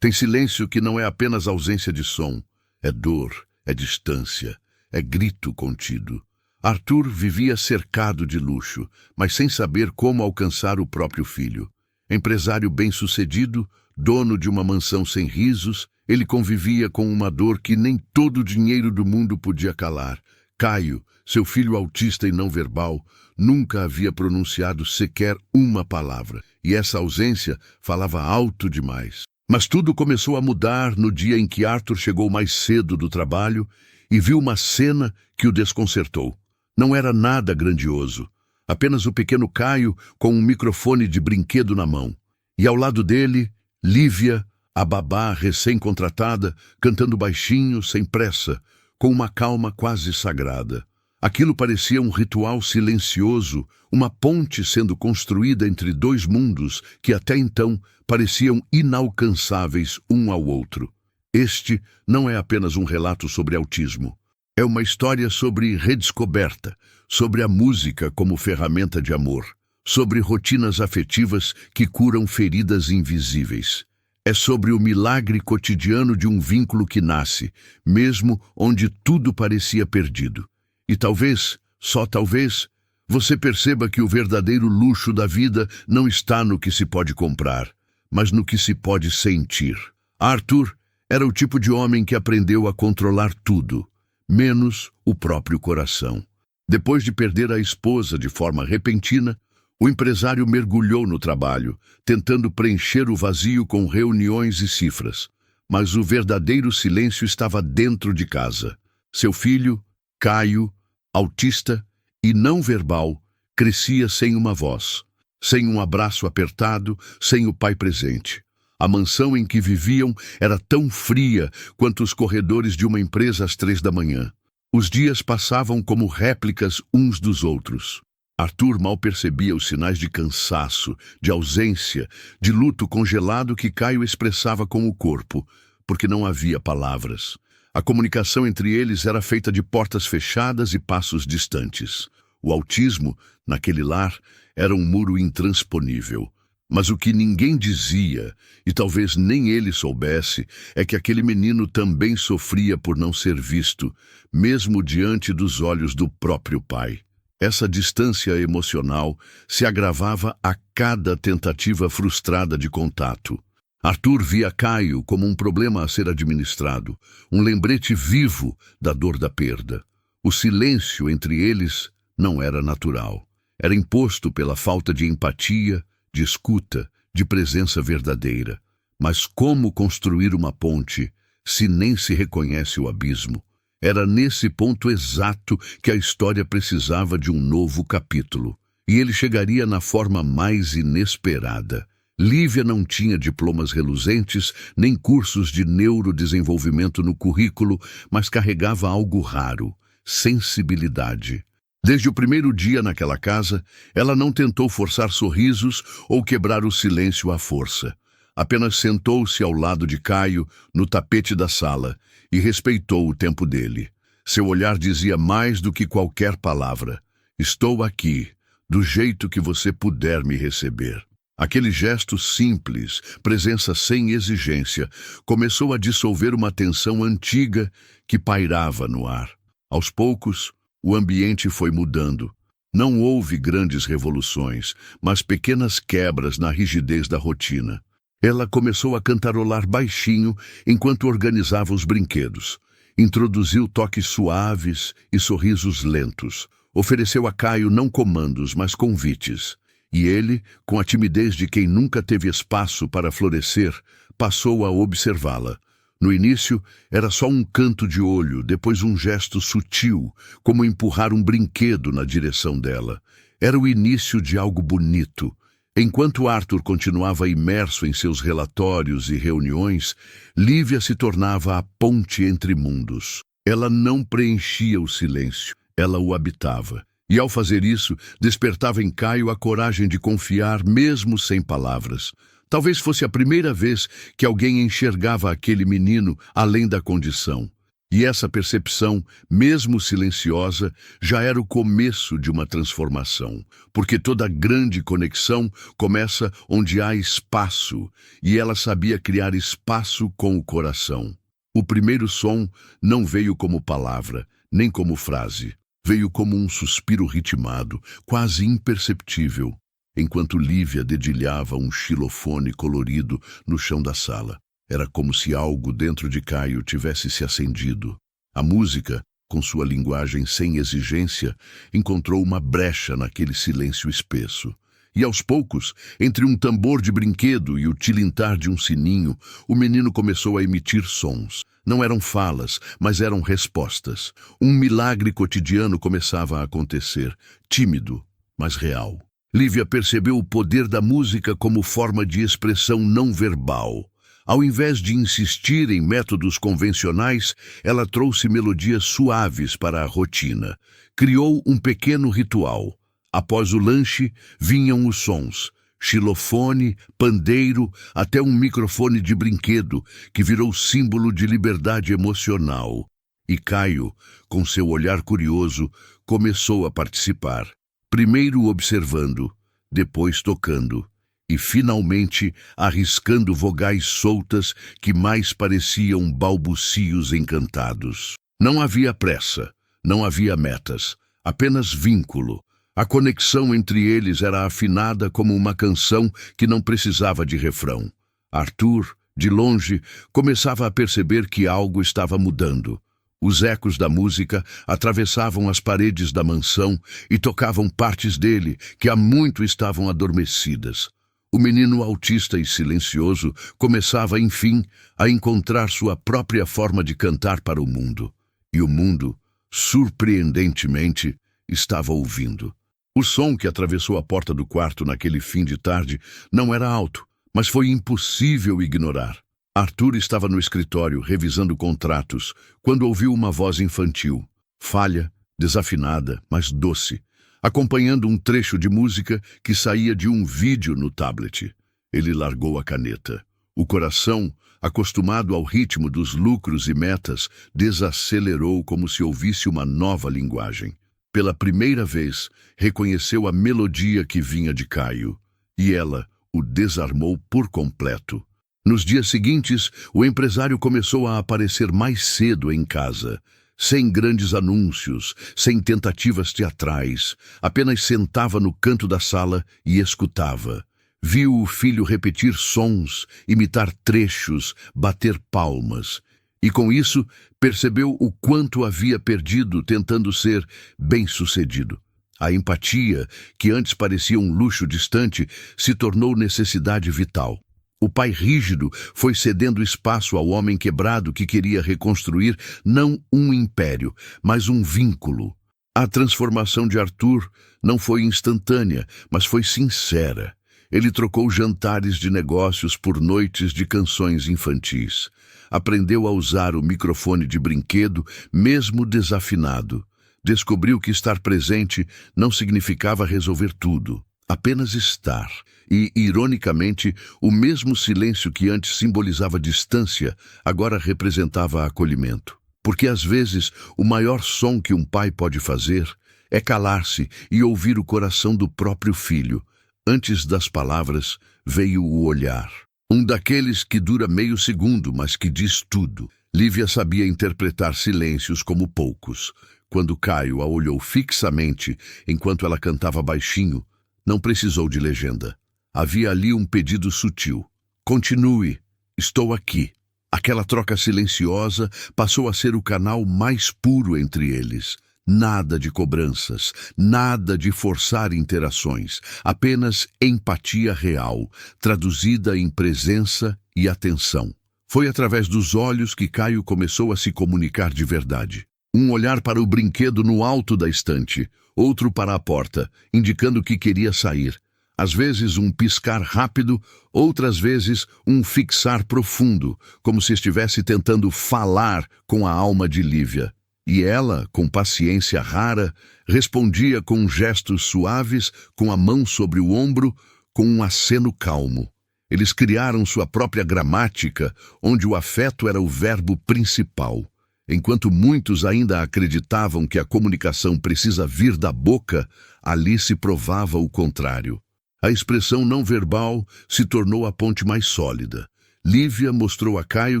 Tem silêncio que não é apenas ausência de som, é dor, é distância, é grito contido. Arthur vivia cercado de luxo, mas sem saber como alcançar o próprio filho. Empresário bem-sucedido, dono de uma mansão sem risos, ele convivia com uma dor que nem todo o dinheiro do mundo podia calar. Caio, seu filho autista e não verbal, nunca havia pronunciado sequer uma palavra, e essa ausência falava alto demais. Mas tudo começou a mudar no dia em que Arthur chegou mais cedo do trabalho e viu uma cena que o desconcertou. Não era nada grandioso, apenas o pequeno Caio com um microfone de brinquedo na mão. E ao lado dele, Lívia, a babá recém-contratada, cantando baixinho, sem pressa, com uma calma quase sagrada. Aquilo parecia um ritual silencioso, uma ponte sendo construída entre dois mundos que até então pareciam inalcançáveis um ao outro. Este não é apenas um relato sobre autismo. É uma história sobre redescoberta, sobre a música como ferramenta de amor, sobre rotinas afetivas que curam feridas invisíveis. É sobre o milagre cotidiano de um vínculo que nasce, mesmo onde tudo parecia perdido. E talvez, só talvez, você perceba que o verdadeiro luxo da vida não está no que se pode comprar, mas no que se pode sentir. Arthur era o tipo de homem que aprendeu a controlar tudo, menos o próprio coração. Depois de perder a esposa de forma repentina, o empresário mergulhou no trabalho, tentando preencher o vazio com reuniões e cifras. Mas o verdadeiro silêncio estava dentro de casa. Seu filho, Caio, autista e não verbal, crescia sem uma voz, sem um abraço apertado, sem o pai presente. A mansão em que viviam era tão fria quanto os corredores de uma empresa às 3 da manhã. Os dias passavam como réplicas uns dos outros. Arthur mal percebia os sinais de cansaço, de ausência, de luto congelado que Caio expressava com o corpo, porque não havia palavras. A comunicação entre eles era feita de portas fechadas e passos distantes. O autismo, naquele lar, era um muro intransponível. Mas o que ninguém dizia, e talvez nem ele soubesse, é que aquele menino também sofria por não ser visto, mesmo diante dos olhos do próprio pai. Essa distância emocional se agravava a cada tentativa frustrada de contato. Arthur via Caio como um problema a ser administrado, um lembrete vivo da dor da perda. O silêncio entre eles não era natural. Era imposto pela falta de empatia, de escuta, de presença verdadeira. Mas como construir uma ponte se nem se reconhece o abismo? Era nesse ponto exato que a história precisava de um novo capítulo. E ele chegaria na forma mais inesperada. Lívia não tinha diplomas reluzentes, nem cursos de neurodesenvolvimento no currículo, mas carregava algo raro: sensibilidade. Desde o primeiro dia naquela casa, ela não tentou forçar sorrisos ou quebrar o silêncio à força. Apenas sentou-se ao lado de Caio, no tapete da sala, e respeitou o tempo dele. Seu olhar dizia mais do que qualquer palavra: estou aqui, do jeito que você puder me receber. Aquele gesto simples, presença sem exigência, começou a dissolver uma tensão antiga que pairava no ar. Aos poucos, o ambiente foi mudando. Não houve grandes revoluções, mas pequenas quebras na rigidez da rotina. Ela começou a cantarolar baixinho enquanto organizava os brinquedos. Introduziu toques suaves e sorrisos lentos. Ofereceu a Caio não comandos, mas convites. E ele, com a timidez de quem nunca teve espaço para florescer, passou a observá-la. No início, era só um canto de olho, depois um gesto sutil, como empurrar um brinquedo na direção dela. Era o início de algo bonito. Enquanto Arthur continuava imerso em seus relatórios e reuniões, Lívia se tornava a ponte entre mundos. Ela não preenchia o silêncio, ela o habitava. E ao fazer isso, despertava em Caio a coragem de confiar mesmo sem palavras. Talvez fosse a primeira vez que alguém enxergava aquele menino além da condição. E essa percepção, mesmo silenciosa, já era o começo de uma transformação, porque toda grande conexão começa onde há espaço, e ela sabia criar espaço com o coração. O primeiro som não veio como palavra, nem como frase. Veio como um suspiro ritmado, quase imperceptível, enquanto Lívia dedilhava um xilofone colorido no chão da sala. Era como se algo dentro de Caio tivesse se acendido. A música, com sua linguagem sem exigência, encontrou uma brecha naquele silêncio espesso. E aos poucos, entre um tambor de brinquedo e o tilintar de um sininho, o menino começou a emitir sons. Não eram falas, mas eram respostas. Um milagre cotidiano começava a acontecer, tímido, mas real. Lívia percebeu o poder da música como forma de expressão não verbal. Ao invés de insistir em métodos convencionais, ela trouxe melodias suaves para a rotina. Criou um pequeno ritual. Após o lanche, vinham os sons. Xilofone, pandeiro, até um microfone de brinquedo, que virou símbolo de liberdade emocional. E Caio, com seu olhar curioso, começou a participar. Primeiro observando, depois tocando. E, finalmente, arriscando vogais soltas que mais pareciam balbucios encantados. Não havia pressa, não havia metas, apenas vínculo. A conexão entre eles era afinada como uma canção que não precisava de refrão. Arthur, de longe, começava a perceber que algo estava mudando. Os ecos da música atravessavam as paredes da mansão e tocavam partes dele que há muito estavam adormecidas. O menino autista e silencioso começava, enfim, a encontrar sua própria forma de cantar para o mundo. E o mundo, surpreendentemente, estava ouvindo. O som que atravessou a porta do quarto naquele fim de tarde não era alto, mas foi impossível ignorar. Arthur estava no escritório, revisando contratos, quando ouviu uma voz infantil, falha, desafinada, mas doce, acompanhando um trecho de música que saía de um vídeo no tablet. Ele largou a caneta. O coração, acostumado ao ritmo dos lucros e metas, desacelerou como se ouvisse uma nova linguagem. Pela primeira vez, reconheceu a melodia que vinha de Caio, e ela o desarmou por completo. Nos dias seguintes, o empresário começou a aparecer mais cedo em casa, sem grandes anúncios, sem tentativas teatrais, apenas sentava no canto da sala e escutava. Viu o filho repetir sons, imitar trechos, bater palmas. E com isso, percebeu o quanto havia perdido tentando ser bem-sucedido. A empatia, que antes parecia um luxo distante, se tornou necessidade vital. O pai rígido foi cedendo espaço ao homem quebrado que queria reconstruir não um império, mas um vínculo. A transformação de Arthur não foi instantânea, mas foi sincera. Ele trocou jantares de negócios por noites de canções infantis. Aprendeu a usar o microfone de brinquedo, mesmo desafinado. Descobriu que estar presente não significava resolver tudo, apenas estar. E, ironicamente, o mesmo silêncio que antes simbolizava distância, agora representava acolhimento. Porque, às vezes, o maior som que um pai pode fazer é calar-se e ouvir o coração do próprio filho. Antes das palavras, veio o olhar. Um daqueles que dura meio segundo, mas que diz tudo. Lívia sabia interpretar silêncios como poucos. Quando Caio a olhou fixamente, enquanto ela cantava baixinho, não precisou de legenda. Havia ali um pedido sutil. Continue, estou aqui. Aquela troca silenciosa passou a ser o canal mais puro entre eles. Nada de cobranças, nada de forçar interações, apenas empatia real, traduzida em presença e atenção. Foi através dos olhos que Caio começou a se comunicar de verdade. Um olhar para o brinquedo no alto da estante, outro para a porta, indicando que queria sair. Às vezes um piscar rápido, outras vezes um fixar profundo, como se estivesse tentando falar com a alma de Lívia. E ela, com paciência rara, respondia com gestos suaves, com a mão sobre o ombro, com um aceno calmo. Eles criaram sua própria gramática, onde o afeto era o verbo principal. Enquanto muitos ainda acreditavam que a comunicação precisa vir da boca, ali se provava o contrário. A expressão não verbal se tornou a ponte mais sólida. Lívia mostrou a Caio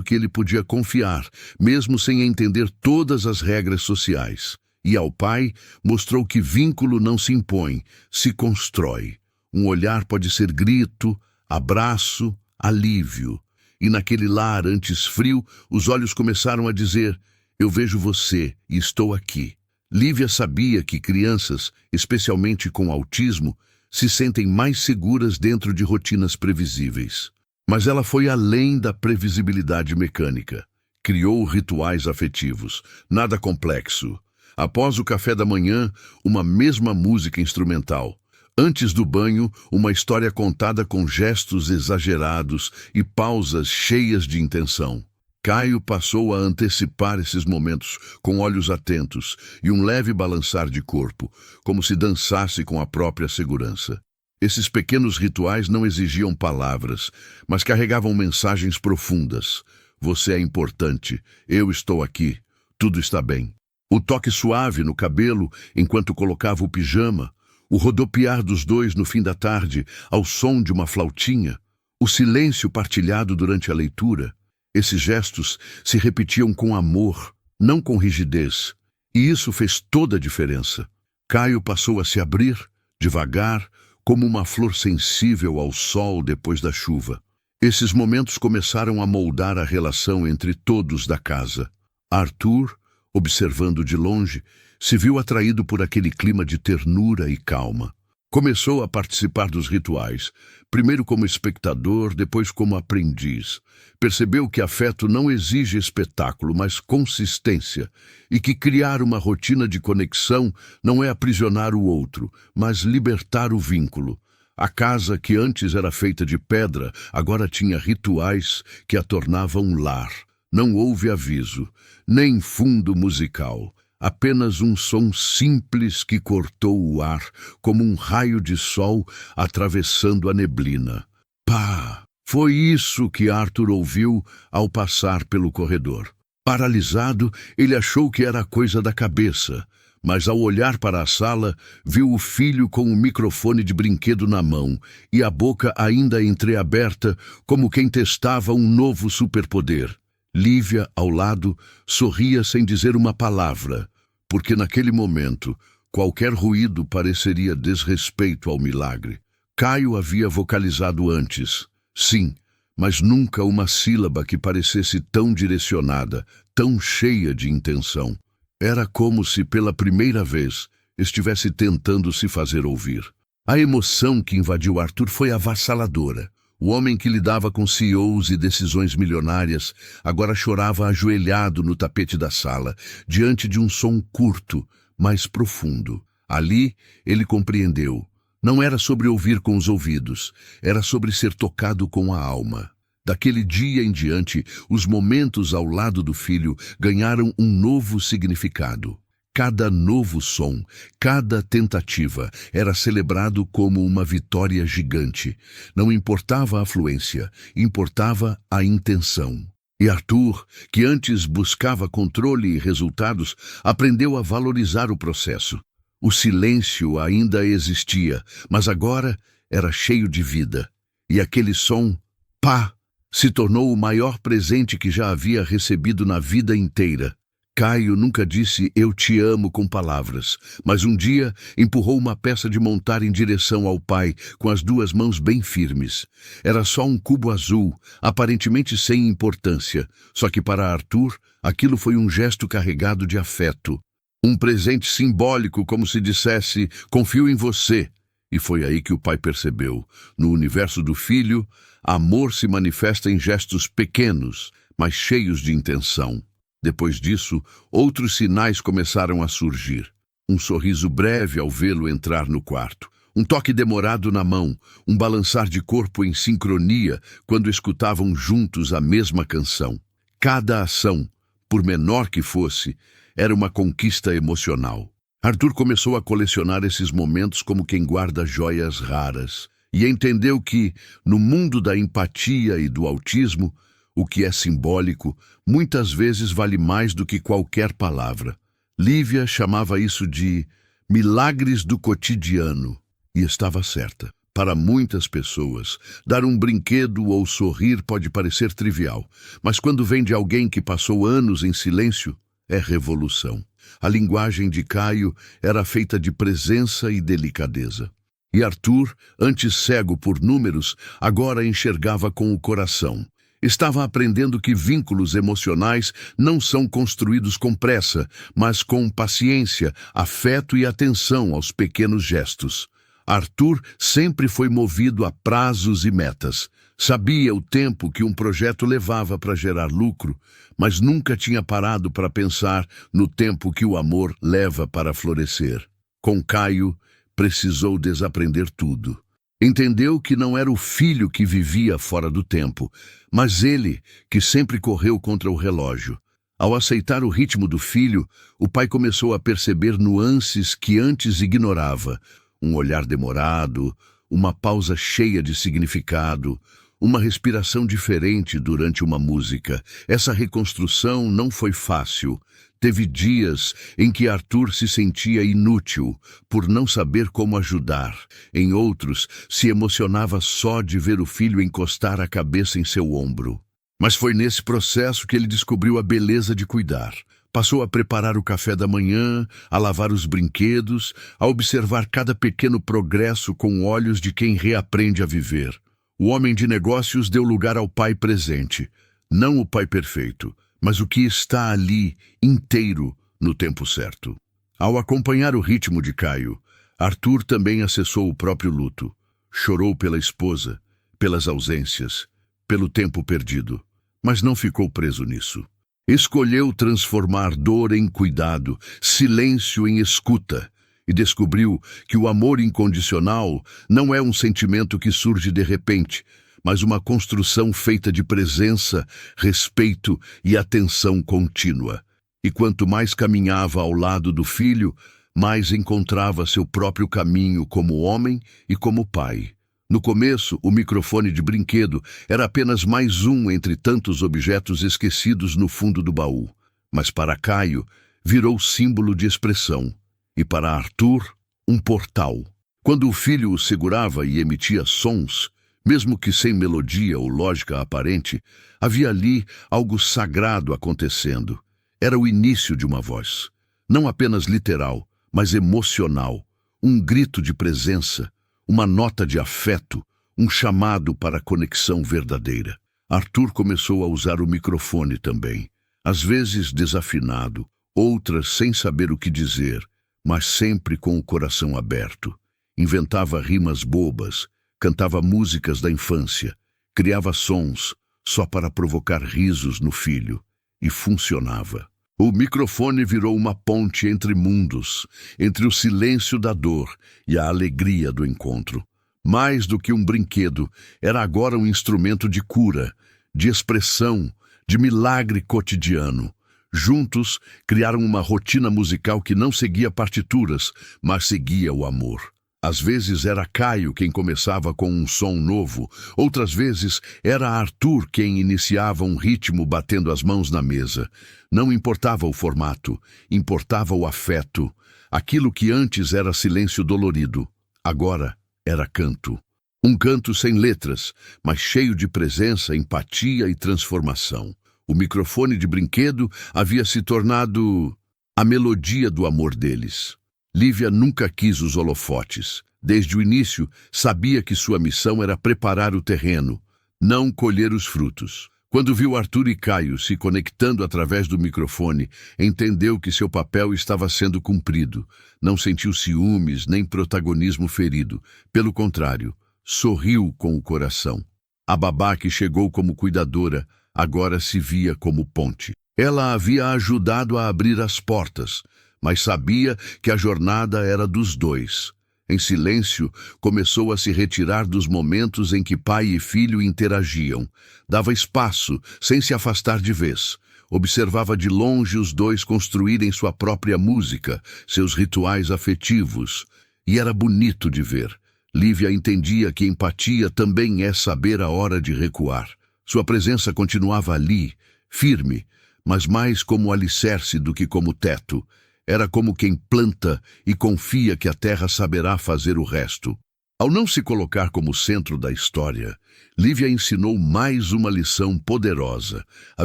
que ele podia confiar, mesmo sem entender todas as regras sociais. E ao pai, mostrou que vínculo não se impõe, se constrói. Um olhar pode ser grito, abraço, alívio. E naquele lar antes frio, os olhos começaram a dizer: eu vejo você e estou aqui. Lívia sabia que crianças, especialmente com autismo, se sentem mais seguras dentro de rotinas previsíveis. Mas ela foi além da previsibilidade mecânica. Criou rituais afetivos, nada complexo. Após o café da manhã, uma mesma música instrumental. Antes do banho, uma história contada com gestos exagerados e pausas cheias de intenção. Caio passou a antecipar esses momentos com olhos atentos e um leve balançar de corpo, como se dançasse com a própria segurança. Esses pequenos rituais não exigiam palavras, mas carregavam mensagens profundas. Você é importante, eu estou aqui, tudo está bem. O toque suave no cabelo enquanto colocava o pijama, o rodopiar dos dois no fim da tarde ao som de uma flautinha, o silêncio partilhado durante a leitura. Esses gestos se repetiam com amor, não com rigidez, e isso fez toda a diferença. Caio passou a se abrir, devagar, como uma flor sensível ao sol depois da chuva. Esses momentos começaram a moldar a relação entre todos da casa. Arthur, observando de longe, se viu atraído por aquele clima de ternura e calma. Começou a participar dos rituais, primeiro como espectador, depois como aprendiz. Percebeu que afeto não exige espetáculo, mas consistência, e que criar uma rotina de conexão não é aprisionar o outro, mas libertar o vínculo. A casa, que antes era feita de pedra, agora tinha rituais que a tornavam um lar. Não houve aviso, nem fundo musical. Apenas um som simples que cortou o ar, como um raio de sol atravessando a neblina. Pá! Foi isso que Arthur ouviu ao passar pelo corredor. Paralisado, ele achou que era coisa da cabeça, mas ao olhar para a sala, viu o filho com um microfone de brinquedo na mão e a boca ainda entreaberta, como quem testava um novo superpoder. Lívia, ao lado, sorria sem dizer uma palavra, porque naquele momento, qualquer ruído pareceria desrespeito ao milagre. Caio havia vocalizado antes, sim, mas nunca uma sílaba que parecesse tão direcionada, tão cheia de intenção. Era como se, pela primeira vez, estivesse tentando se fazer ouvir. A emoção que invadiu Arthur foi avassaladora. O homem que lidava com CEOs e decisões milionárias agora chorava ajoelhado no tapete da sala, diante de um som curto, mas profundo. Ali, ele compreendeu. Não era sobre ouvir com os ouvidos, era sobre ser tocado com a alma. Daquele dia em diante, os momentos ao lado do filho ganharam um novo significado. Cada novo som, cada tentativa era celebrado como uma vitória gigante. Não importava a fluência, importava a intenção. E Arthur, que antes buscava controle e resultados, aprendeu a valorizar o processo. O silêncio ainda existia, mas agora era cheio de vida. E aquele som, pá, se tornou o maior presente que já havia recebido na vida inteira. Caio nunca disse "eu te amo" com palavras, mas um dia empurrou uma peça de montar em direção ao pai com as duas mãos bem firmes. Era só um cubo azul, aparentemente sem importância, só que para Arthur aquilo foi um gesto carregado de afeto. Um presente simbólico, como se dissesse "confio em você". E foi aí que o pai percebeu. No universo do filho, amor se manifesta em gestos pequenos, mas cheios de intenção. Depois disso, outros sinais começaram a surgir. Um sorriso breve ao vê-lo entrar no quarto. Um toque demorado na mão, um balançar de corpo em sincronia quando escutavam juntos a mesma canção. Cada ação, por menor que fosse, era uma conquista emocional. Arthur começou a colecionar esses momentos como quem guarda joias raras e entendeu que, no mundo da empatia e do autismo, O que é simbólico, muitas vezes vale mais do que qualquer palavra. Lívia chamava isso de milagres do cotidiano, e estava certa. Para muitas pessoas, dar um brinquedo ou sorrir pode parecer trivial, mas quando vem de alguém que passou anos em silêncio, é revolução. A linguagem de Caio era feita de presença e delicadeza. E Arthur, antes cego por números, agora enxergava com o coração. Estava aprendendo que vínculos emocionais não são construídos com pressa, mas com paciência, afeto e atenção aos pequenos gestos. Arthur sempre foi movido a prazos e metas. Sabia o tempo que um projeto levava para gerar lucro, mas nunca tinha parado para pensar no tempo que o amor leva para florescer. Com Caio, precisou desaprender tudo. Entendeu que não era o filho que vivia fora do tempo, mas ele que sempre correu contra o relógio. Ao aceitar o ritmo do filho, o pai começou a perceber nuances que antes ignorava. Um olhar demorado, uma pausa cheia de significado, uma respiração diferente durante uma música. Essa reconstrução não foi fácil. Teve dias em que Arthur se sentia inútil por não saber como ajudar. Em outros, se emocionava só de ver o filho encostar a cabeça em seu ombro. Mas foi nesse processo que ele descobriu a beleza de cuidar. Passou a preparar o café da manhã, a lavar os brinquedos, a observar cada pequeno progresso com olhos de quem reaprende a viver. O homem de negócios deu lugar ao pai presente, não o pai perfeito, mas o que está ali, inteiro, no tempo certo. Ao acompanhar o ritmo de Caio, Arthur também acessou o próprio luto. Chorou pela esposa, pelas ausências, pelo tempo perdido, mas não ficou preso nisso. Escolheu transformar dor em cuidado, silêncio em escuta, e descobriu que o amor incondicional não é um sentimento que surge de repente, mas uma construção feita de presença, respeito e atenção contínua. E quanto mais caminhava ao lado do filho, mais encontrava seu próprio caminho como homem e como pai. No começo, o microfone de brinquedo era apenas mais um entre tantos objetos esquecidos no fundo do baú. Mas para Caio, virou símbolo de expressão. E para Arthur, um portal. Quando o filho o segurava e emitia sons, mesmo que sem melodia ou lógica aparente, havia ali algo sagrado acontecendo. Era o início de uma voz. Não apenas literal, mas emocional. Um grito de presença, uma nota de afeto, um chamado para a conexão verdadeira. Arthur começou a usar o microfone também, às vezes desafinado, outras sem saber o que dizer, mas sempre com o coração aberto. Inventava rimas bobas, cantava músicas da infância, criava sons só para provocar risos no filho, e funcionava. O microfone virou uma ponte entre mundos, entre o silêncio da dor e a alegria do encontro. Mais do que um brinquedo, era agora um instrumento de cura, de expressão, de milagre cotidiano. Juntos, criaram uma rotina musical que não seguia partituras, mas seguia o amor. Às vezes era Caio quem começava com um som novo, outras vezes era Arthur quem iniciava um ritmo batendo as mãos na mesa. Não importava o formato, importava o afeto. Aquilo que antes era silêncio dolorido, agora era canto. Um canto sem letras, mas cheio de presença, empatia e transformação. O microfone de brinquedo havia se tornado a melodia do amor deles. Lívia nunca quis os holofotes. Desde o início, sabia que sua missão era preparar o terreno, não colher os frutos. Quando viu Arthur e Caio se conectando através do microfone, entendeu que seu papel estava sendo cumprido. Não sentiu ciúmes nem protagonismo ferido. Pelo contrário, sorriu com o coração. A babá que chegou como cuidadora, agora se via como ponte. Ela havia ajudado a abrir as portas, mas sabia que a jornada era dos dois. Em silêncio, começou a se retirar dos momentos em que pai e filho interagiam. Dava espaço, sem se afastar de vez. Observava de longe os dois construírem sua própria música, seus rituais afetivos. E era bonito de ver. Lívia entendia que empatia também é saber a hora de recuar. Sua presença continuava ali, firme, mas mais como alicerce do que como teto. Era como quem planta e confia que a terra saberá fazer o resto. Ao não se colocar como centro da história, Lívia ensinou mais uma lição poderosa. A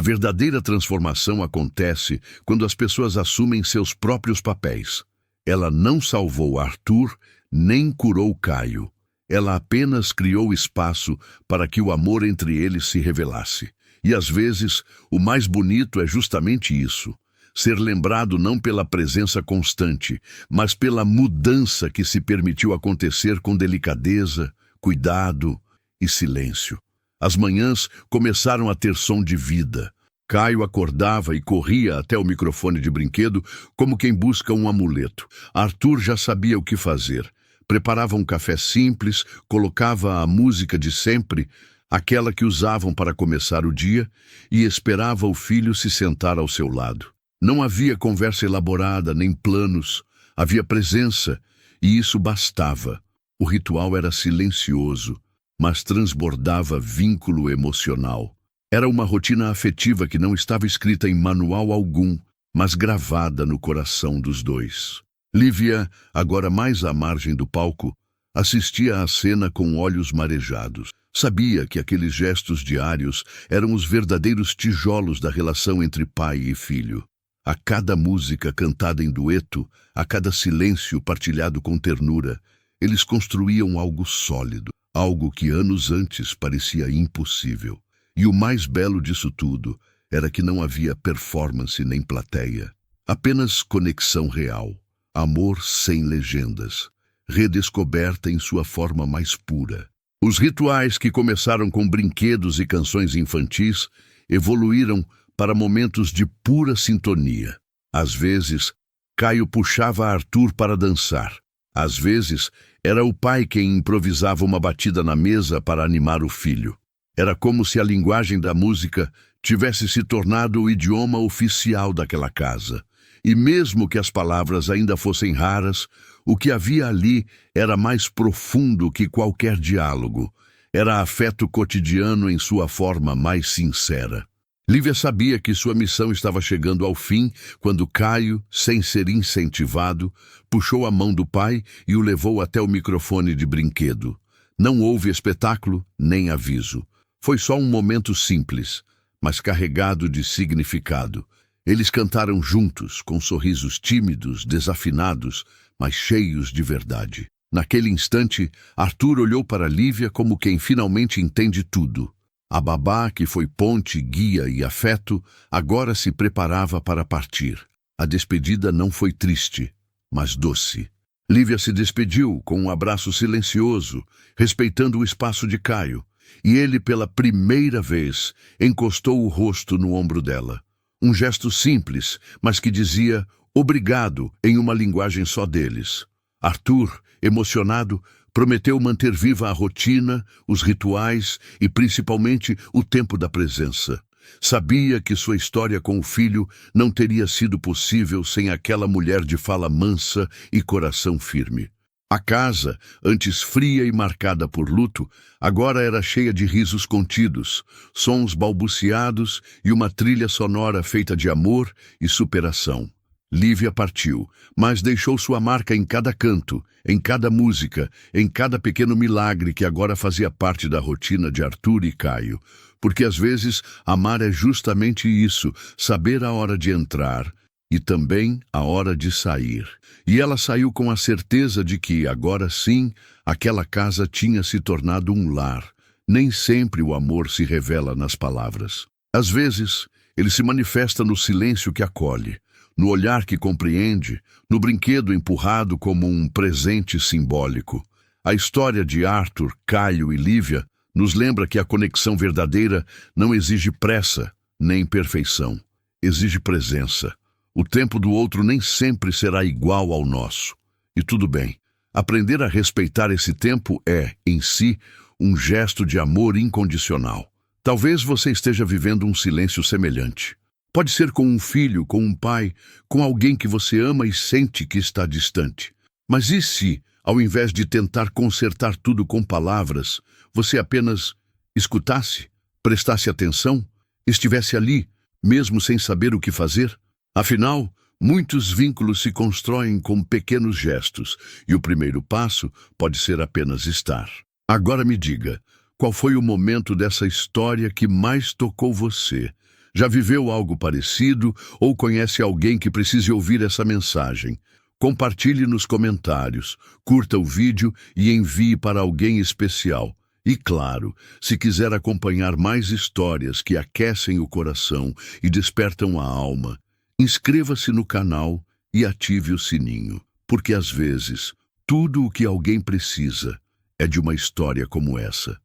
verdadeira transformação acontece quando as pessoas assumem seus próprios papéis. Ela não salvou Arthur, nem curou Caio. Ela apenas criou espaço para que o amor entre eles se revelasse. E às vezes, o mais bonito é justamente isso. Ser lembrado não pela presença constante, mas pela mudança que se permitiu acontecer com delicadeza, cuidado e silêncio. As manhãs começaram a ter som de vida. Caio acordava e corria até o microfone de brinquedo como quem busca um amuleto. Arthur já sabia o que fazer. Preparava um café simples, colocava a música de sempre, aquela que usavam para começar o dia, e esperava o filho se sentar ao seu lado. Não havia conversa elaborada, nem planos. Havia presença, e isso bastava. O ritual era silencioso, mas transbordava vínculo emocional. Era uma rotina afetiva que não estava escrita em manual algum, mas gravada no coração dos dois. Lívia, agora mais à margem do palco, assistia à cena com olhos marejados. Sabia que aqueles gestos diários eram os verdadeiros tijolos da relação entre pai e filho. A cada música cantada em dueto, a cada silêncio partilhado com ternura, eles construíam algo sólido, algo que anos antes parecia impossível. E o mais belo disso tudo era que não havia performance nem plateia, apenas conexão real, amor sem legendas, redescoberta em sua forma mais pura. Os rituais que começaram com brinquedos e canções infantis evoluíram para momentos de pura sintonia. Às vezes, Caio puxava Arthur para dançar. Às vezes, era o pai quem improvisava uma batida na mesa para animar o filho. Era como se a linguagem da música tivesse se tornado o idioma oficial daquela casa. E mesmo que as palavras ainda fossem raras, o que havia ali era mais profundo que qualquer diálogo. Era afeto cotidiano em sua forma mais sincera. Lívia sabia que sua missão estava chegando ao fim quando Caio, sem ser incentivado, puxou a mão do pai e o levou até o microfone de brinquedo. Não houve espetáculo nem aviso. Foi só um momento simples, mas carregado de significado. Eles cantaram juntos, com sorrisos tímidos, desafinados, mas cheios de verdade. Naquele instante, Arthur olhou para Lívia como quem finalmente entende tudo. A babá, que foi ponte, guia e afeto, agora se preparava para partir. A despedida não foi triste, mas doce. Lívia se despediu com um abraço silencioso, respeitando o espaço de Caio, e ele, pela primeira vez, encostou o rosto no ombro dela. Um gesto simples, mas que dizia obrigado em uma linguagem só deles. Arthur, emocionado, prometeu manter viva a rotina, os rituais e, principalmente, o tempo da presença. Sabia que sua história com o filho não teria sido possível sem aquela mulher de fala mansa e coração firme. A casa, antes fria e marcada por luto, agora era cheia de risos contidos, sons balbuciados e uma trilha sonora feita de amor e superação. Lívia partiu, mas deixou sua marca em cada canto, em cada música, em cada pequeno milagre que agora fazia parte da rotina de Arthur e Caio. Porque às vezes amar é justamente isso, saber a hora de entrar e também a hora de sair. E ela saiu com a certeza de que, agora sim, aquela casa tinha se tornado um lar. Nem sempre o amor se revela nas palavras. Às vezes, ele se manifesta no silêncio que acolhe, no olhar que compreende, no brinquedo empurrado como um presente simbólico. A história de Arthur, Caio e Lívia nos lembra que a conexão verdadeira não exige pressa nem perfeição. Exige presença. O tempo do outro nem sempre será igual ao nosso. E tudo bem. Aprender a respeitar esse tempo é, em si, um gesto de amor incondicional. Talvez você esteja vivendo um silêncio semelhante. Pode ser com um filho, com um pai, com alguém que você ama e sente que está distante. Mas e se, ao invés de tentar consertar tudo com palavras, você apenas escutasse, prestasse atenção, estivesse ali, mesmo sem saber o que fazer? Afinal, muitos vínculos se constroem com pequenos gestos, e o primeiro passo pode ser apenas estar. Agora me diga, qual foi o momento dessa história que mais tocou você? Já viveu algo parecido ou conhece alguém que precise ouvir essa mensagem? Compartilhe nos comentários, curta o vídeo e envie para alguém especial. E claro, se quiser acompanhar mais histórias que aquecem o coração e despertam a alma, inscreva-se no canal e ative o sininho, porque às vezes tudo o que alguém precisa é de uma história como essa.